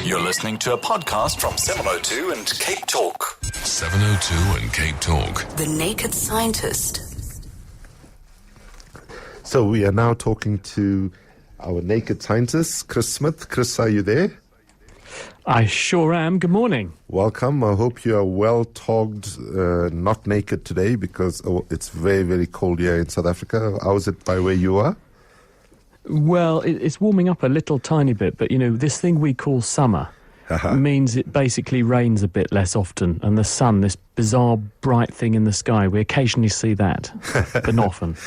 You're listening to a podcast from 702 and Cape Talk. 702 and Cape Talk. The Naked Scientist. So we are now talking to our naked scientist, Chris Smith. Chris, are you there? I sure am. Good morning. Welcome. I hope you are well togged, not naked today because it's very, very cold here in South Africa. How is it by where you are? Well, it's warming up a little tiny bit, but, you know, this thing we call summer means it basically rains a bit less often, and the sun, this bizarre bright thing in the sky, we occasionally see that, but not often.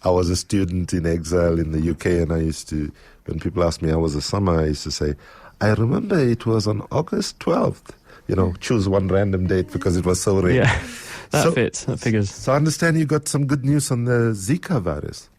I was a student in exile in the UK, and I used to, when people asked me how was the summer, I used to say, I remember it was on August 12th. You know, choose one random date because it was so rainy. Yeah, that fits, that figures. So I understand you got some good news on the Zika virus.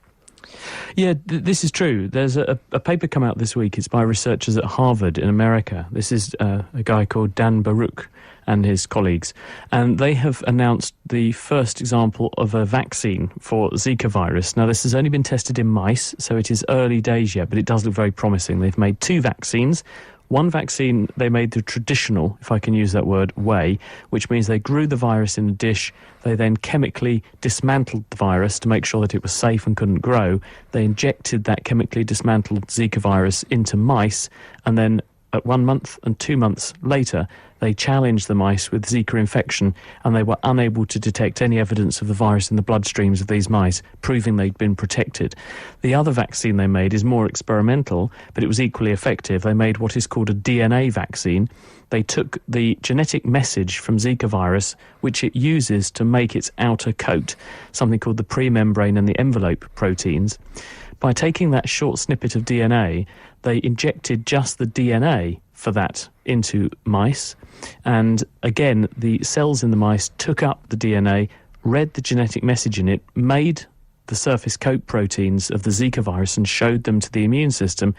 Yeah, this is true. There's a paper come out this week. It's by researchers at Harvard in America. This is a guy called Dan Baruch and his colleagues. And they have announced the first example of a vaccine for Zika virus. Now, this has only been tested in mice, so it is early days yet, but it does look very promising. They've made two vaccines. One vaccine they made the traditional, if I can use that word, way, which means they grew the virus in a dish. They then chemically dismantled the virus to make sure that it was safe and couldn't grow. They injected that chemically dismantled Zika virus into mice, and then at 1 month and 2 months later, they challenged the mice with Zika infection, and they were unable to detect any evidence of the virus in the bloodstreams of these mice, proving they'd been protected. The other vaccine they made is more experimental, but it was equally effective. They made what is called a DNA vaccine. They took the genetic message from Zika virus, which it uses to make its outer coat, something called the pre-membrane and the envelope proteins. By taking that short snippet of DNA, they injected just the DNA for that into mice. And again, the cells in the mice took up the DNA, read the genetic message in it, made the surface coat proteins of the Zika virus and showed them to the immune system.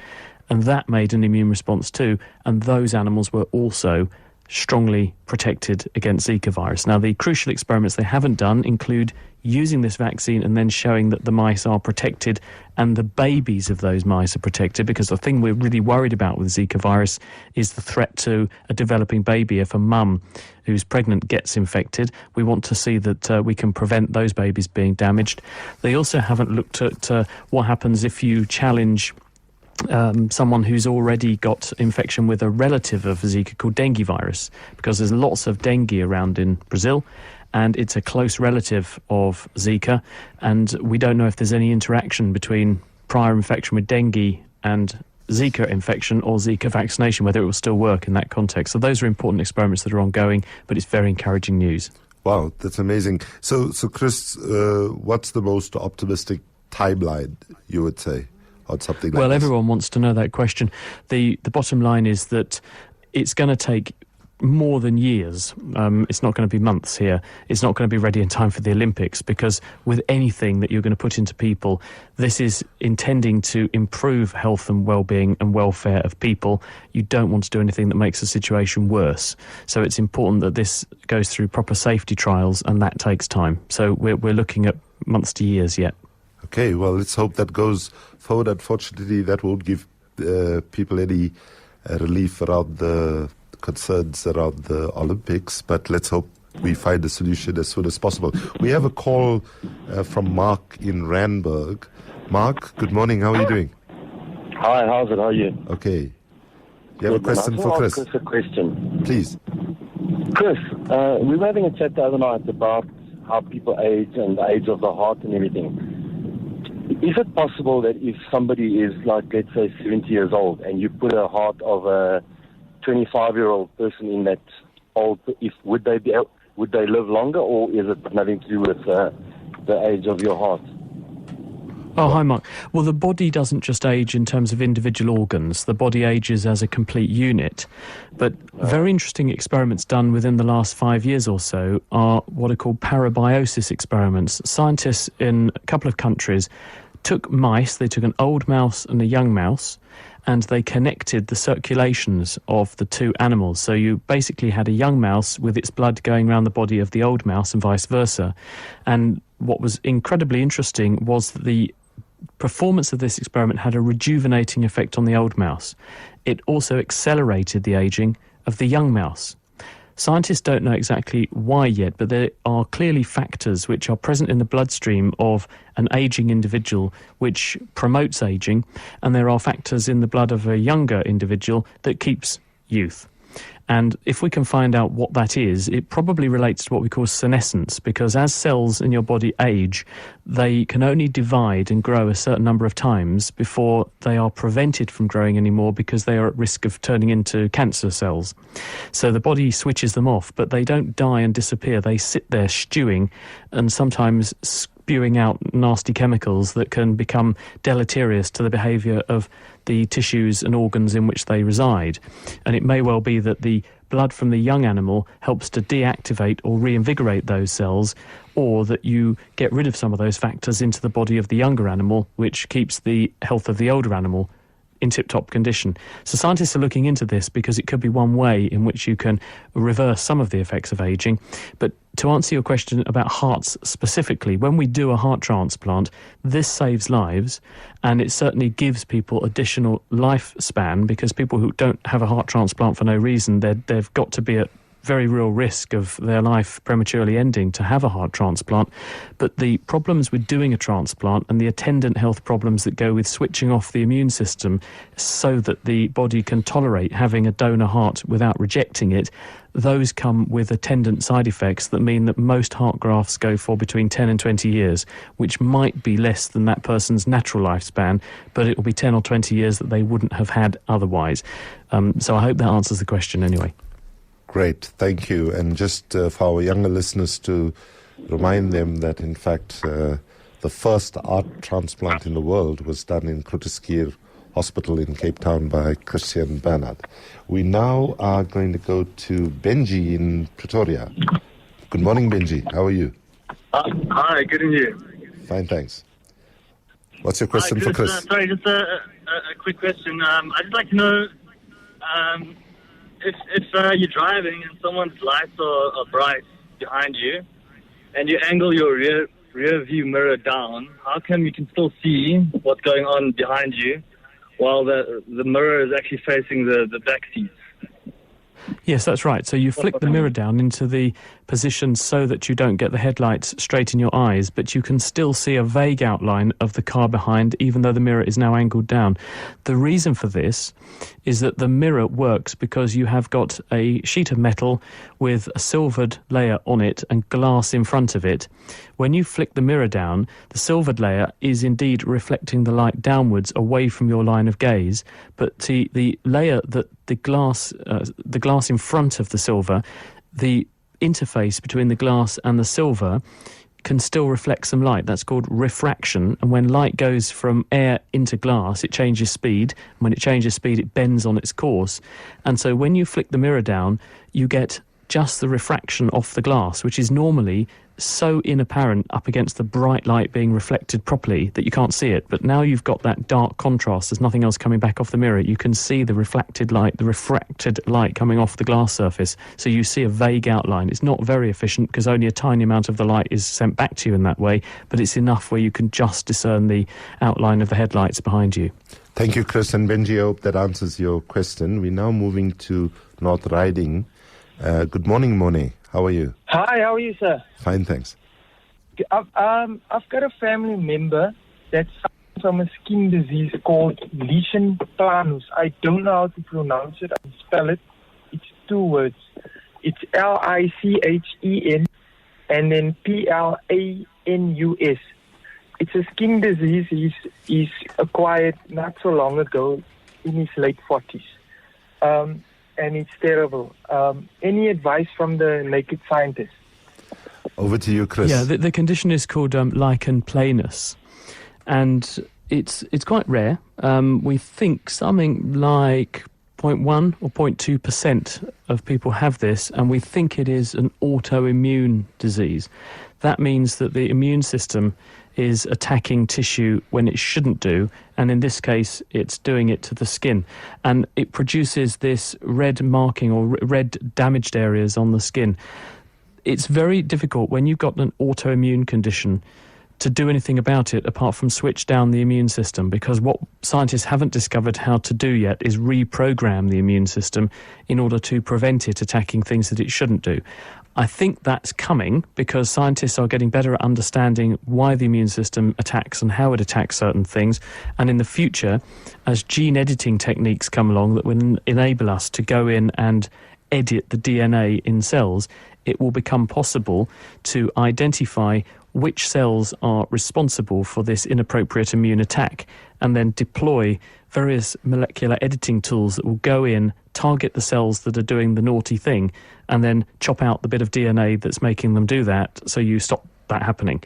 And that made an immune response too. And those animals were also strongly protected against Zika virus. Now, the crucial experiments they haven't done include using this vaccine and then showing that the mice are protected and the babies of those mice are protected, because the thing we're really worried about with Zika virus is the threat to a developing baby. If a mum who's pregnant gets infected, we want to see that we can prevent those babies being damaged. They also haven't looked at what happens if you challenge someone who's already got infection with a relative of Zika called dengue virus, because there's lots of dengue around in Brazil, and it's a close relative of Zika, and we don't know if there's any interaction between prior infection with dengue and Zika infection or Zika vaccination, whether it will still work in that context. So those are important experiments that are ongoing, but it's very encouraging news. Wow, that's amazing. So Chris, what's the most optimistic timeline, you would say, on something like Well, this? everyone wants to know that question. The bottom line is that it's going to take more than years. It's not going to be months here. It's not going to be ready in time for the Olympics, because with anything that you're going to put into people, this is intending to improve health and well-being and welfare of people. You don't want to do anything that makes the situation worse. So it's important that this goes through proper safety trials, and that takes time. So we're looking at months to years yet. Okay, well, let's hope that goes forward. Unfortunately, that won't give people any relief around the concerns around the Olympics, but let's hope we find a solution as soon as possible. We have a call from Mark in Randburg. Mark, good morning. How are you doing? Hi, how's it? How are you? Okay. You have a question for Chris? Chris a question. Please. Chris, we were having a chat the other night about how people age and the age of the heart and everything. Is it possible that if somebody is, like, let's say 70 years old, and you put a heart of a 25-year-old person in that old, would they live longer, or is it nothing to do with the age of your heart? Oh, hi, Mark. Well, the body doesn't just age in terms of individual organs. The body ages as a complete unit. But very interesting experiments done within the last 5 years or so are what are called parabiosis experiments. Scientists in a couple of countries took mice, they took an old mouse and a young mouse, and they connected the circulations of the two animals. So you basically had a young mouse with its blood going around the body of the old mouse and vice versa. And what was incredibly interesting was that the performance of this experiment had a rejuvenating effect on the old mouse. It also accelerated the aging of the young mouse. Scientists don't know exactly why yet, but there are clearly factors which are present in the bloodstream of an aging individual which promotes aging, and there are factors in the blood of a younger individual that keeps youth. And if we can find out what that is, it probably relates to what we call senescence, because as cells in your body age, they can only divide and grow a certain number of times before they are prevented from growing anymore because they are at risk of turning into cancer cells. So the body switches them off, but they don't die and disappear. They sit there stewing and sometimes spewing out nasty chemicals that can become deleterious to the behaviour of the tissues and organs in which they reside. And it may well be that the blood from the young animal helps to deactivate or reinvigorate those cells, or that you get rid of some of those factors into the body of the younger animal, which keeps the health of the older animal in tip-top condition. So scientists are looking into this because it could be one way in which you can reverse some of the effects of ageing. But to answer your question about hearts specifically, when we do a heart transplant, this saves lives, and it certainly gives people additional lifespan, because people who don't have a heart transplant for no reason, they've got to be at very real risk of their life prematurely ending to have a heart transplant. But the problems with doing a transplant and the attendant health problems that go with switching off the immune system so that the body can tolerate having a donor heart without rejecting it, those come with attendant side effects that mean that most heart grafts go for between 10 and 20 years, which might be less than that person's natural lifespan, but it will be 10 or 20 years that they wouldn't have had otherwise. So I hope that answers the question anyway. Great, thank you. And just for our younger listeners, to remind them that, in fact, the first heart transplant in the world was done in Grooteskier Hospital in Cape Town by Christian Bernard. We now are going to go to Benji in Pretoria. Good morning, Benji. How are you? Hi, good and you? Fine, thanks. What's your question for Chris? Sorry, just a quick question. I'd just like to know if you're driving and someone's lights are bright behind you and you angle your rear view mirror down, how come you can still see what's going on behind you while the mirror is actually facing the back seats? Yes, that's right. So you flick the mirror down into the position so that you don't get the headlights straight in your eyes, but you can still see a vague outline of the car behind, even though the mirror is now angled down. The reason for this is that the mirror works because you have got a sheet of metal with a silvered layer on it and glass in front of it. When you flick the mirror down, the silvered layer is indeed reflecting the light downwards away from your line of gaze, but the layer that the glass in front of the silver, the interface between the glass and the silver can still reflect some light. That's called refraction. And when light goes from air into glass, it changes speed. And when it changes speed, it bends on its course. And so when you flick the mirror down, you get just the refraction off the glass, which is normally so inapparent up against the bright light being reflected properly that you can't see it. But now you've got that dark contrast, there's nothing else coming back off the mirror, you can see the refracted light coming off the glass surface, so you see a vague outline. It's not very efficient because only a tiny amount of the light is sent back to you in that way, but it's enough where you can just discern the outline of the headlights behind you. Thank you, Chris and Benji. I hope that answers your question. We're now moving to North Riding. Good morning, Monet. How are you? Hi, how are you, sir? Fine, thanks. I've got a family member that's suffering from a skin disease called lichen planus. I don't know how to pronounce it and spell it. It's 2 words. It's L-I-C-H-E-N and then P-L-A-N-U-S. It's a skin disease he's acquired not so long ago in his late 40s. And it's terrible. Any advice from the naked scientist? Over to you, Chris. Yeah, the condition is called lichen planus, and it's quite rare. We think something like 0.1 or 0.2% of people have this, and we think it is an autoimmune disease. That means that the immune system is attacking tissue when it shouldn't do, and in this case it's doing it to the skin, and it produces this red marking or red damaged areas on the skin. It's very difficult when you've got an autoimmune condition to do anything about it apart from switch down the immune system, because what scientists haven't discovered how to do yet is reprogram the immune system in order to prevent it attacking things that it shouldn't do. I think that's coming because scientists are getting better at understanding why the immune system attacks and how it attacks certain things. And in the future, as gene editing techniques come along that will enable us to go in and edit the DNA in cells, it will become possible to identify which cells are responsible for this inappropriate immune attack and then deploy various molecular editing tools that will go in, target the cells that are doing the naughty thing, and then chop out the bit of DNA that's making them do that, so you stop that happening.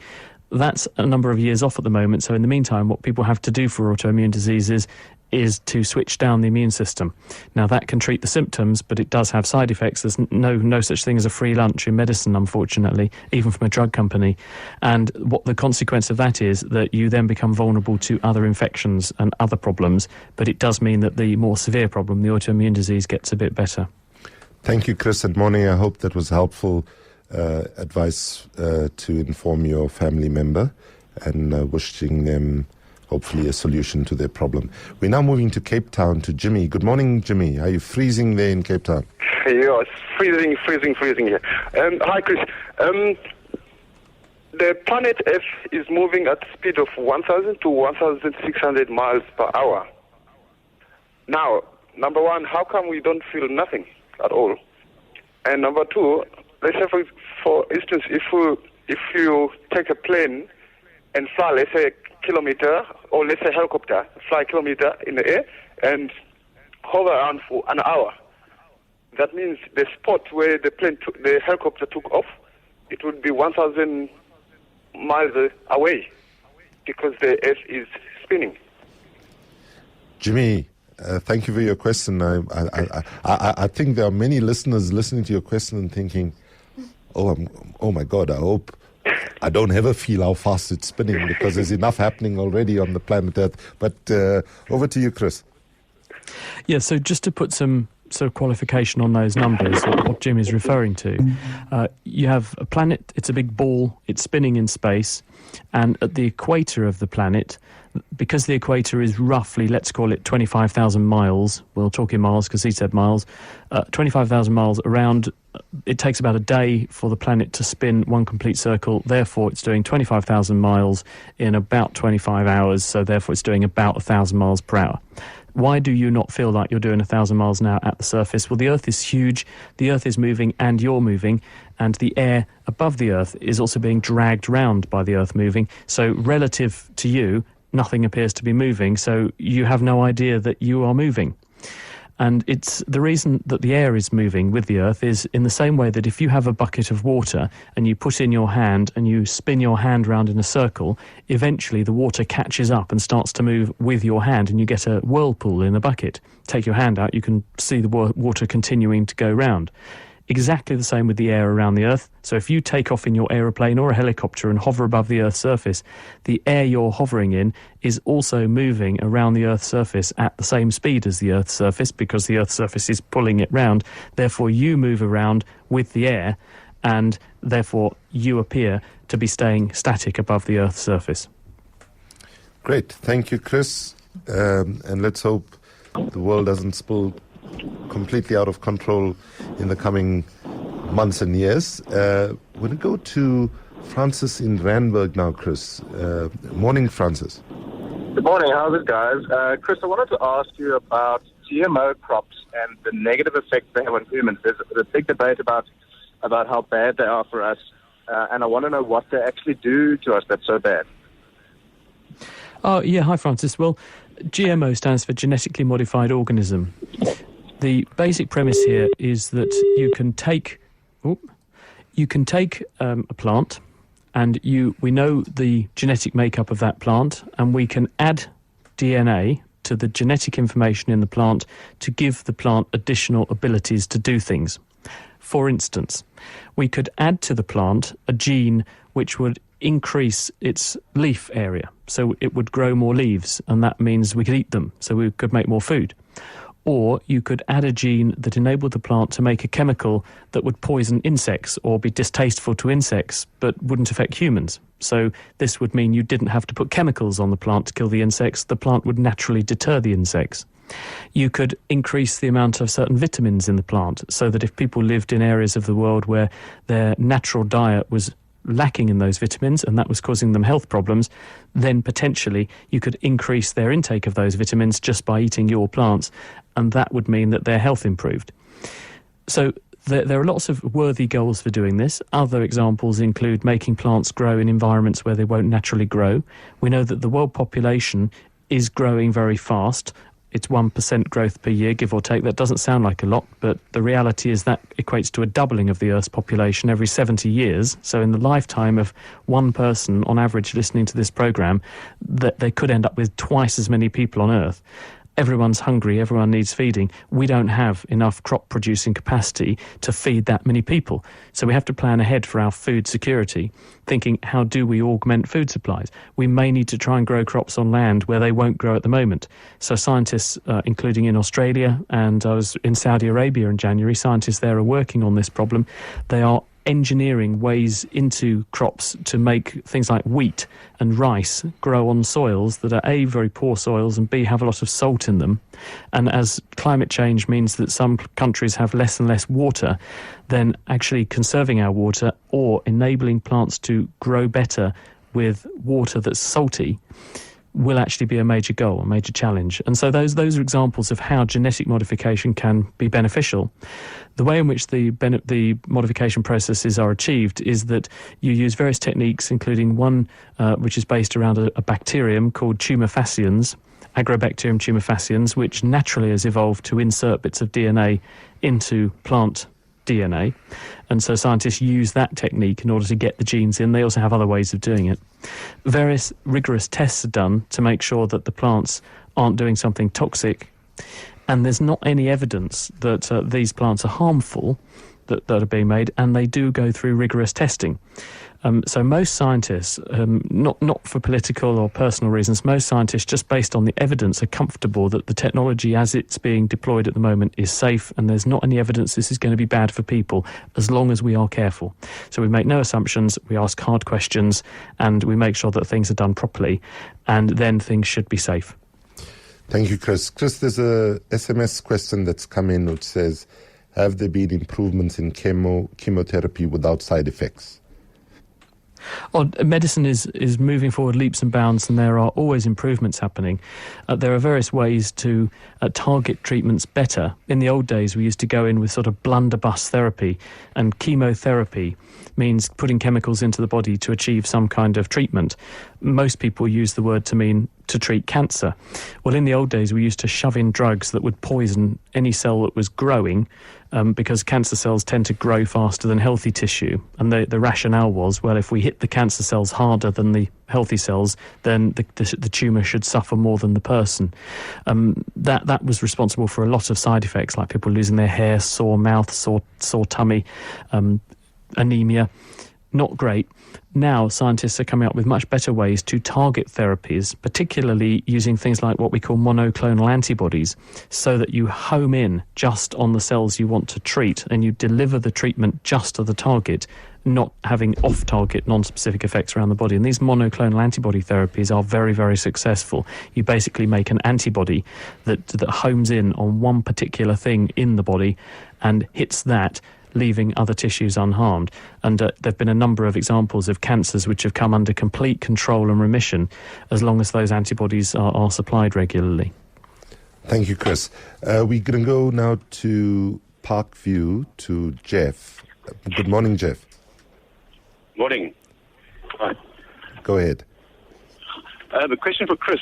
That's a number of years off at the moment, so in the meantime, what people have to do for autoimmune diseases is to switch down the immune system. Now, that can treat the symptoms, but it does have side effects. There's no such thing as a free lunch in medicine, unfortunately, even from a drug company. And what the consequence of that is that you then become vulnerable to other infections and other problems, but it does mean that the more severe problem, the autoimmune disease, gets a bit better. Thank you, Chris and Moni. I hope that was helpful advice to inform your family member and wishing them hopefully a solution to their problem. We're now moving to Cape Town to Jimmy. Good morning, Jimmy. Are you freezing there in Cape Town? Yeah, it's freezing here. Hi, Chris. The planet Earth is moving at the speed of 1,000 to 1,600 miles per hour. Now, number one, how come we don't feel nothing at all? And number two, let's say for instance, if you take a plane and fly, let's say, a kilometer, or let's say helicopter, fly a kilometer in the air and hover around for an hour. That means the spot where the helicopter took off, it would be 1,000 miles away because the Earth is spinning. Jimmy, thank you for your question. I think there are many listeners listening to your question and thinking, oh my God, I hope I don't ever feel how fast it's spinning because there's enough happening already on the planet Earth. But over to you, Chris. Yeah, so just to put some sort of qualification on those numbers, what Jim is referring to, you have a planet, it's a big ball, it's spinning in space, and at the equator of the planet, because the equator is roughly, let's call it 25,000 miles, we'll talk in miles because he said miles, 25,000 miles around, it takes about a day for the planet to spin one complete circle, therefore it's doing 25,000 miles in about 25 hours, so therefore it's doing about 1,000 miles per hour. Why do you not feel like you're doing 1,000 miles an hour at the surface? Well, the Earth is huge, the Earth is moving and you're moving, and the air above the Earth is also being dragged round by the Earth moving, so relative to you, nothing appears to be moving, so you have no idea that you are moving. And it's the reason that the air is moving with the Earth is in the same way that if you have a bucket of water and you put in your hand and you spin your hand round in a circle, eventually the water catches up and starts to move with your hand and you get a whirlpool in the bucket. Take your hand out, you can see the water continuing to go round. Exactly the same with the air around the Earth. So if you take off in your aeroplane or a helicopter and hover above the Earth's surface, the air you're hovering in is also moving around the Earth's surface at the same speed as the Earth's surface because the Earth's surface is pulling it round. Therefore, you move around with the air and therefore you appear to be staying static above the Earth's surface. Great. Thank you, Chris. And let's hope the world doesn't spill completely out of control in the coming months and years. We're going to go to Francis in Randburg now, Chris. Morning, Francis. Good morning. How's it, guys? Chris, I wanted to ask you about GMO crops and the negative effects they have on humans. There's a big debate about how bad they are for us, and I want to know what they actually do to us that's so bad. Oh, yeah. Hi, Francis. Well, GMO stands for genetically modified organism. The basic premise here is that you can take a plant, and we know the genetic makeup of that plant, and we can add DNA to the genetic information in the plant to give the plant additional abilities to do things. For instance, we could add to the plant a gene which would increase its leaf area, so it would grow more leaves, and that means we could eat them, so we could make more food. Or you could add a gene that enabled the plant to make a chemical that would poison insects or be distasteful to insects but wouldn't affect humans. So this would mean you didn't have to put chemicals on the plant to kill the insects. The plant would naturally deter the insects. You could increase the amount of certain vitamins in the plant so that if people lived in areas of the world where their natural diet was lacking in those vitamins and that was causing them health problems, then potentially you could increase their intake of those vitamins just by eating your plants, and that would mean that their health improved. So there are lots of worthy goals for doing this. Other examples include making plants grow in environments where they won't naturally grow. We know that the world population is growing very fast. It's 1% growth per year, give or take. That doesn't sound like a lot, but the reality is that equates to a doubling of the Earth's population every 70 years. So in the lifetime of one person, on average, listening to this programme, that they could end up with twice as many people on Earth. Everyone's hungry, everyone needs feeding. We don't have enough crop producing capacity to feed that many people. So we have to plan ahead for our food security, thinking, how do we augment food supplies? We may need to try and grow crops on land where they won't grow at the moment. So scientists, including in Australia, and I was in Saudi Arabia in January, scientists there are working on this problem. They are engineering ways into crops to make things like wheat and rice grow on soils that are A, very poor soils, and B, have a lot of salt in them. And as climate change means that some countries have less and less water, then actually conserving our water or enabling plants to grow better with water that's salty will actually be a major goal, a major challenge. And so those are examples of how genetic modification can be beneficial. The way in which the modification processes are achieved is that you use various techniques, including one which is based around a bacterium called tumour faciens, Agrobacterium tumefaciens, which naturally has evolved to insert bits of DNA into plant DNA. And so scientists use that technique in order to get the genes in. They also have other ways of doing it. Various rigorous tests are done to make sure that the plants aren't doing something toxic. And there's not any evidence that these plants are harmful that are being made, and they do go through rigorous testing. So most scientists, not for political or personal reasons, most scientists, just based on the evidence, are comfortable that the technology as it's being deployed at the moment is safe, and there's not any evidence this is going to be bad for people as long as we are careful. So we make no assumptions, we ask hard questions, and we make sure that things are done properly, and then things should be safe. Thank you, Chris. Chris, there's a SMS question that's come in which says, have there been improvements in chemotherapy without side effects? Medicine is moving forward leaps and bounds, and there are always improvements happening. There are various ways to target treatments better. In the old days, we used to go in with sort of blunderbuss therapy, and chemotherapy means putting chemicals into the body to achieve some kind of treatment. Most people use the word to mean to treat cancer. Well, in the old days, we used to shove in drugs that would poison any cell that was growing, because cancer cells tend to grow faster than healthy tissue. And the rationale was, well, if we hit the cancer cells harder than the healthy cells, then the tumour should suffer more than the person. That was responsible for a lot of side effects, like people losing their hair, sore mouth, sore tummy, anemia. Not great. Now scientists are coming up with much better ways to target therapies, particularly using things like what we call monoclonal antibodies, so that you home in just on the cells you want to treat and you deliver the treatment just to the target, not having off-target, non-specific effects around the body. And these monoclonal antibody therapies are very, very successful. You basically make an antibody that homes in on one particular thing in the body and hits that, leaving other tissues unharmed. And there have been a number of examples of cancers which have come under complete control and remission as long as those antibodies are supplied regularly. Thank you, Chris. We're going to go now to Parkview, to Jeff. Good morning, Jeff. Morning. Hi. Go ahead. The question for Chris.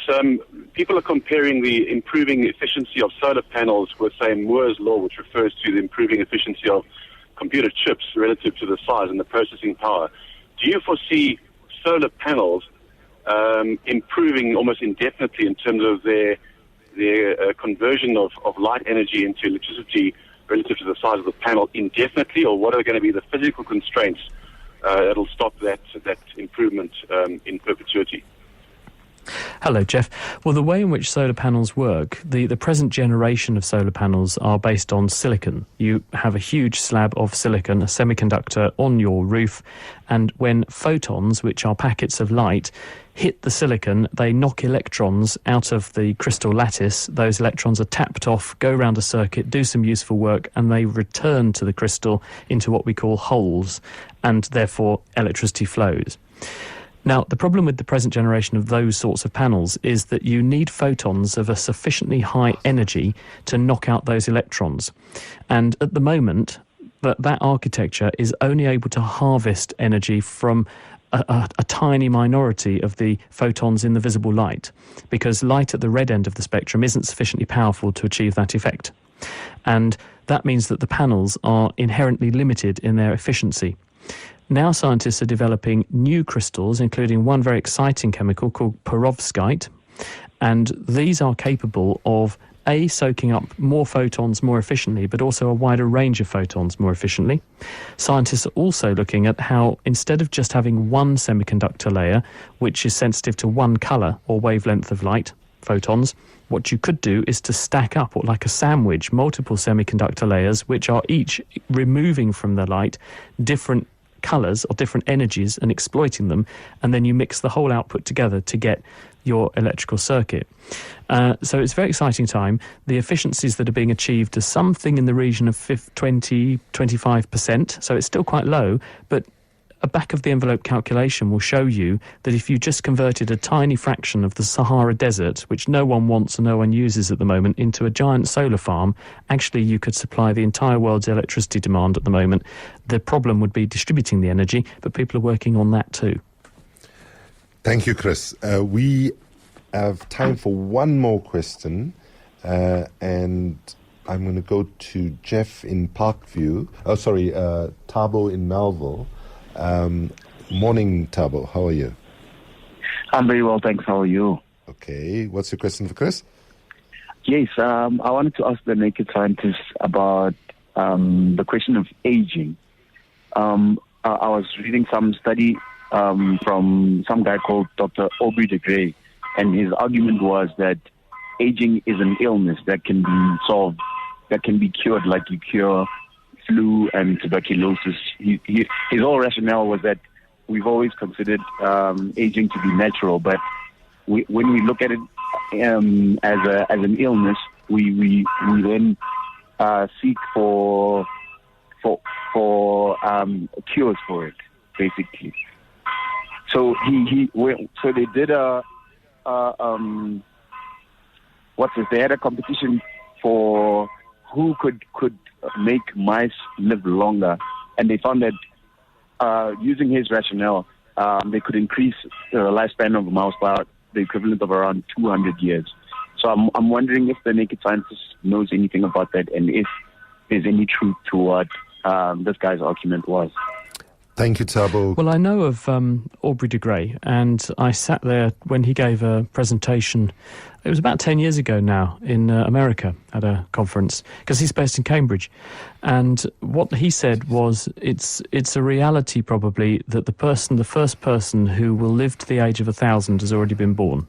People are comparing the improving efficiency of solar panels with, say, Moore's law, which refers to the improving efficiency of computer chips relative to the size and the processing power. Do you foresee solar panels improving almost indefinitely in terms of their conversion of light energy into electricity relative to the size of the panel indefinitely, or what are going to be the physical constraints that'll stop that improvement in perpetuity? Hello, Jeff. Well, the way in which solar panels work, the present generation of solar panels are based on silicon. You have a huge slab of silicon, a semiconductor, on your roof, and when photons, which are packets of light, hit the silicon, they knock electrons out of the crystal lattice. Those electrons are tapped off, go around a circuit, do some useful work, and they return to the crystal into what we call holes, and therefore electricity flows. Now, the problem with the present generation of those sorts of panels is that you need photons of a sufficiently high energy to knock out those electrons. And at the moment, that architecture is only able to harvest energy from a tiny minority of the photons in the visible light, because light at the red end of the spectrum isn't sufficiently powerful to achieve that effect. And that means that the panels are inherently limited in their efficiency. Now scientists are developing new crystals, including one very exciting chemical called perovskite, and these are capable of soaking up more photons more efficiently, but also a wider range of photons more efficiently. Scientists are also looking at how, instead of just having one semiconductor layer, which is sensitive to one colour or wavelength of light, photons, what you could do is to stack up, or like a sandwich, multiple semiconductor layers, which are each removing from the light different colours or different energies and exploiting them, and then you mix the whole output together to get your electrical circuit. So it's a very exciting time. The efficiencies that are being achieved are something in the region of 20-25%, so it's still quite low, but a back-of-the-envelope calculation will show you that if you just converted a tiny fraction of the Sahara Desert, which no one wants and no one uses at the moment, into a giant solar farm, actually you could supply the entire world's electricity demand at the moment. The problem would be distributing the energy, but people are working on that too. Thank you, Chris. We have time for one more question, and I'm going to go to Jeff in Parkview. Thabo in Melville. Morning, Thabo. How are you? I'm very well, thanks. How are you? Okay. What's your question for Chris? Yes, I wanted to ask the naked scientists about the question of aging. I was reading some study from some guy called Dr. Aubrey de Grey, and his argument was that aging is an illness that can be solved, that can be cured like you cure flu and tuberculosis. His whole rationale was that we've always considered aging to be natural, but when we look at it as an illness, we then seek for cures for it, basically. So so they did they had a competition for who could make mice live longer, and they found that using his rationale, they could increase the lifespan of a mouse by the equivalent of around 200 years. So I'm wondering if the naked scientist knows anything about that, and if there's any truth to what this guy's argument was. Thank you, Thabo. Well, I know of Aubrey de Grey, and I sat there when he gave a presentation. It was about 10 years ago now in America at a conference, because he's based in Cambridge. And what he said was it's a reality probably that the first person who will live to the age of 1,000 has already been born.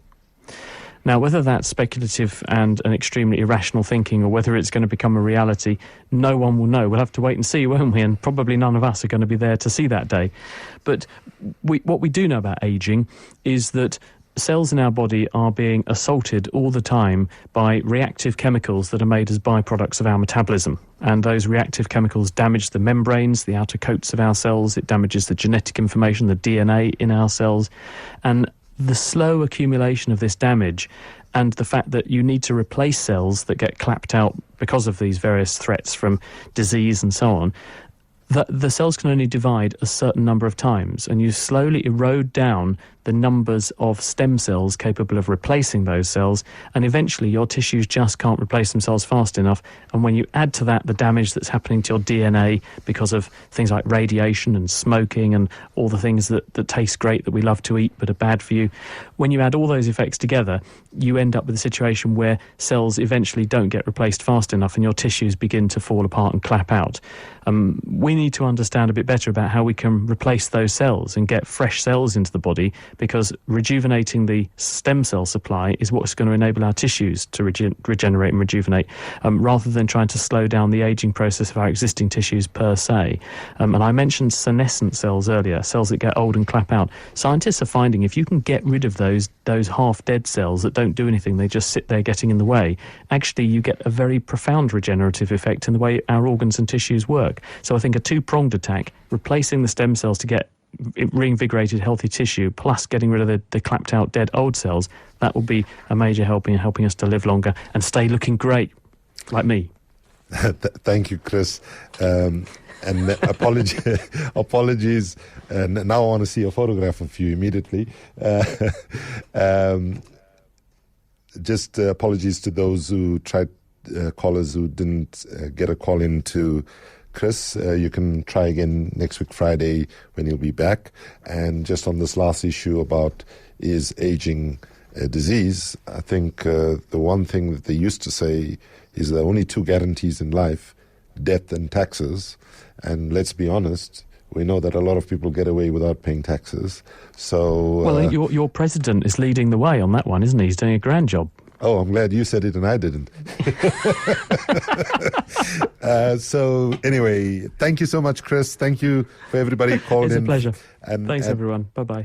Now, whether that's speculative and an extremely irrational thinking, or whether it's going to become a reality, no one will know. We'll have to wait and see, won't we? And probably none of us are going to be there to see that day. But what we do know about aging is that cells in our body are being assaulted all the time by reactive chemicals that are made as byproducts of our metabolism. And those reactive chemicals damage the membranes, the outer coats of our cells. It damages the genetic information, the DNA in our cells. And the slow accumulation of this damage, and the fact that you need to replace cells that get clapped out because of these various threats from disease and so on, that the cells can only divide a certain number of times, and you slowly erode down the numbers of stem cells capable of replacing those cells, and eventually your tissues just can't replace themselves fast enough. And when you add to that the damage that's happening to your DNA because of things like radiation and smoking and all the things that taste great that we love to eat but are bad for you, when you add all those effects together, you end up with a situation where cells eventually don't get replaced fast enough and your tissues begin to fall apart and clap out. We need to understand a bit better about how we can replace those cells and get fresh cells into the body because rejuvenating the stem cell supply is what's going to enable our tissues to regenerate and rejuvenate, rather than trying to slow down the aging process of our existing tissues per se. And I mentioned senescent cells earlier, cells that get old and clap out. Scientists are finding if you can get rid of those half-dead cells that don't do anything, they just sit there getting in the way, actually you get a very profound regenerative effect in the way our organs and tissues work. So I think a two-pronged attack, replacing the stem cells to get reinvigorated healthy tissue, plus getting rid of the clapped out dead old cells, that will be a major help in helping us to live longer and stay looking great, like me. Thank you, Chris. And apologies. Now I want to see a photograph of you immediately. Just apologies to those who tried, callers who didn't get a call in to Chris. You can try again next week Friday when he'll be back. And just on this last issue about is aging a disease, I think the one thing that they used to say is there are only two guarantees in life, death and taxes. And let's be honest, we know that a lot of people get away without paying taxes. So well, your president is leading the way on that one, isn't he? He's doing a grand job. Oh, I'm glad you said it and I didn't. So anyway, thank you so much, Chris. Thank you for everybody who called in. It's a pleasure. Thanks, everyone. Bye-bye.